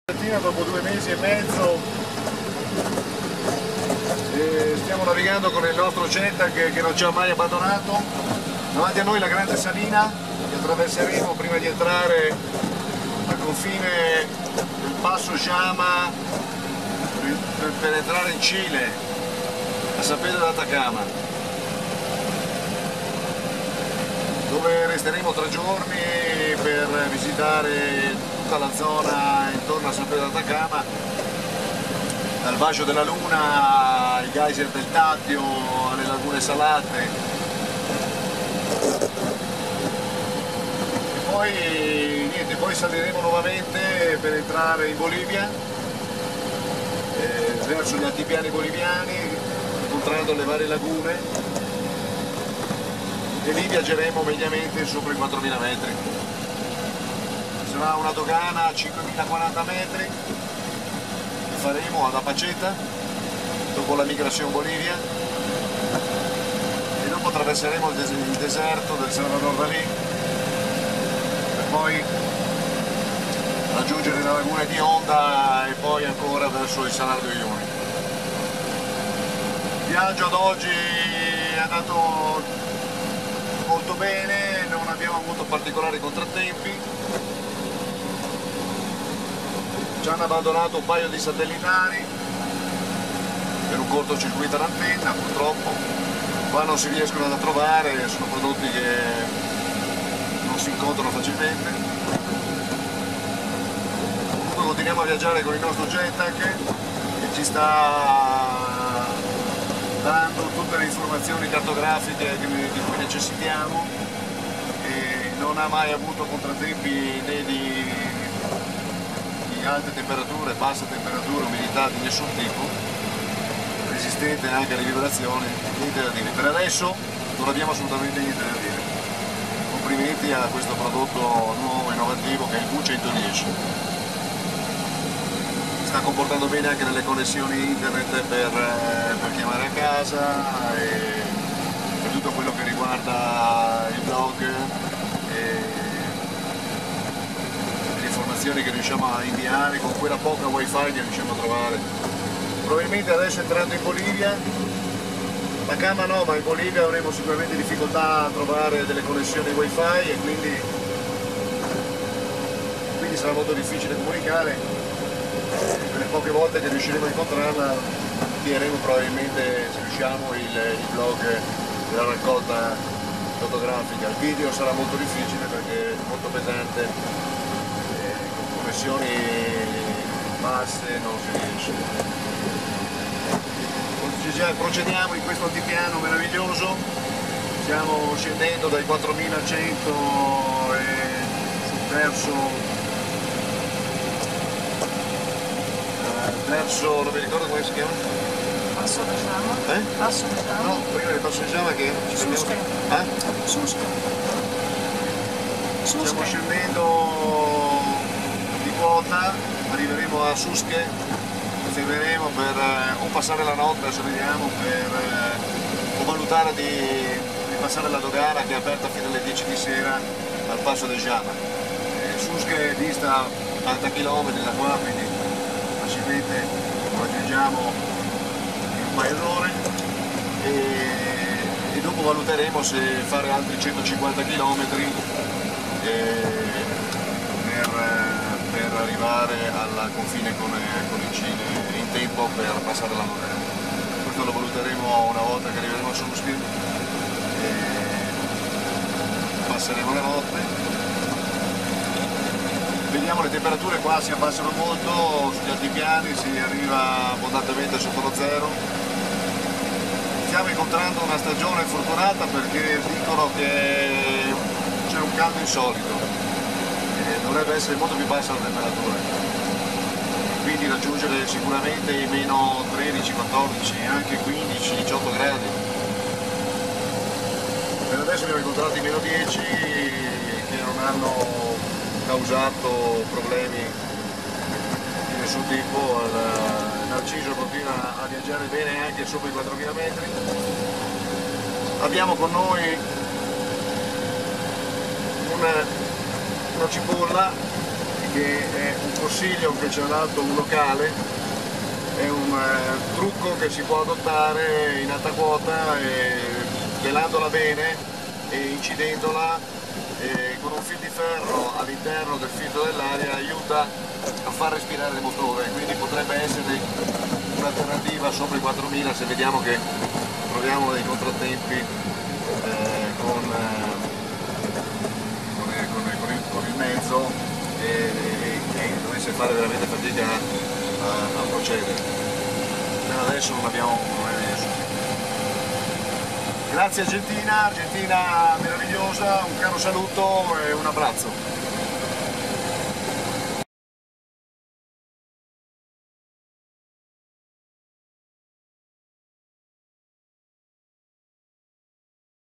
Dopo 2 mesi e mezzo stiamo navigando con il nostro Getac che non ci ha mai abbandonato. Davanti a noi la grande salina che attraverseremo prima di entrare al confine del passo Jama per entrare in Cile, a San Pedro de Atacama, dove resteremo 3 giorni per visitare tutta la zona intorno a San Pedro de Atacama, dal Bacio della Luna ai geyser del Tatio, alle lagune salate. E poi niente, poi saliremo nuovamente per entrare in Bolivia, verso gli altipiani boliviani, incontrando le varie lagune, e lì viaggeremo mediamente sopra i 4.000 metri. Sarà una dogana a 5.040 metri che faremo ad Apacheta dopo la migrazione Bolivia, e dopo attraverseremo il deserto del Salvador Dalì per poi raggiungere la laguna di Honda e poi ancora verso il Salar de Uyuni. Il viaggio ad oggi è andato molto bene, non abbiamo avuto particolari contrattempi. Ci hanno abbandonato un paio di satellitari per un cortocircuito all'antenna, purtroppo qua non si riescono a trovare, sono prodotti che non si incontrano facilmente. Comunque continuiamo a viaggiare con il nostro Getac che ci sta dando tutte le informazioni cartografiche di cui necessitiamo, e non ha mai avuto contrattempi né di alte temperature, basse temperature, umidità di nessun tipo, resistente anche alle vibrazioni, niente da dire. Per adesso non abbiamo assolutamente niente da dire. Complimenti a questo prodotto nuovo, innovativo, che è il V110. Sta comportando bene anche nelle connessioni internet per chiamare a casa e per tutto quello che riguarda il blog e informazioni che riusciamo a inviare con quella poca wifi che riusciamo a trovare. Probabilmente adesso, entrando in Bolivia, Atacama no, ma in Bolivia avremo sicuramente difficoltà a trovare delle connessioni wifi, e quindi sarà molto difficile comunicare. Per le poche volte che riusciremo a incontrarla invieremo probabilmente, se riusciamo, il blog della raccolta fotografica. Il video sarà molto difficile perché è molto pesante, connessioni basse non si riesce. Procediamo in questo altipiano meraviglioso, stiamo scendendo dai 4100 verso, non mi ricordo come si chiama? Passo da Jama? Passo da Jama? No, prima del passo di Jama che Susque. Susque. Stiamo scendendo di quota, arriveremo a Susque, fermeremo per o passare la notte, adesso vediamo, o valutare di passare la dogana che è aperta fino alle 10 di sera al passo del Jama. Susque dista 80 km da qua, quindi facilmente lo raggiungiamo in un paio d'ore, e dopo valuteremo se fare altri 150 km per arrivare al confine con il Cile in tempo per passare la dogana. Questo lo valuteremo una volta che arriveremo a Susque e passeremo la notte. Vediamo, le temperature qua si abbassano molto, sugli altipiani si arriva abbondantemente sotto lo zero. Stiamo incontrando una stagione fortunata perché dicono che c'è un caldo insolito e dovrebbe essere molto più bassa la temperatura, quindi raggiungere sicuramente i meno 13, 14, anche 15, 18 gradi. Per adesso abbiamo incontrato i meno 10 che non hanno causato problemi di nessun tipo. Il Narciso continua a viaggiare bene anche sopra i 4.000 metri. Abbiamo con noi una cipolla che è un consiglio che ci ha dato un locale, è un trucco che si può adottare in alta quota, velandola bene e incidendola con un fil di ferro all'interno del filtro dell'aria aiuta a far respirare il motore, quindi potrebbe essere un'alternativa sopra i 4000 se vediamo che troviamo dei contrattempi con il mezzo e dovesse fare veramente fatica a procedere. Per adesso non abbiamo nessuno. Grazie Argentina, Argentina meravigliosa, un caro saluto e un abbraccio.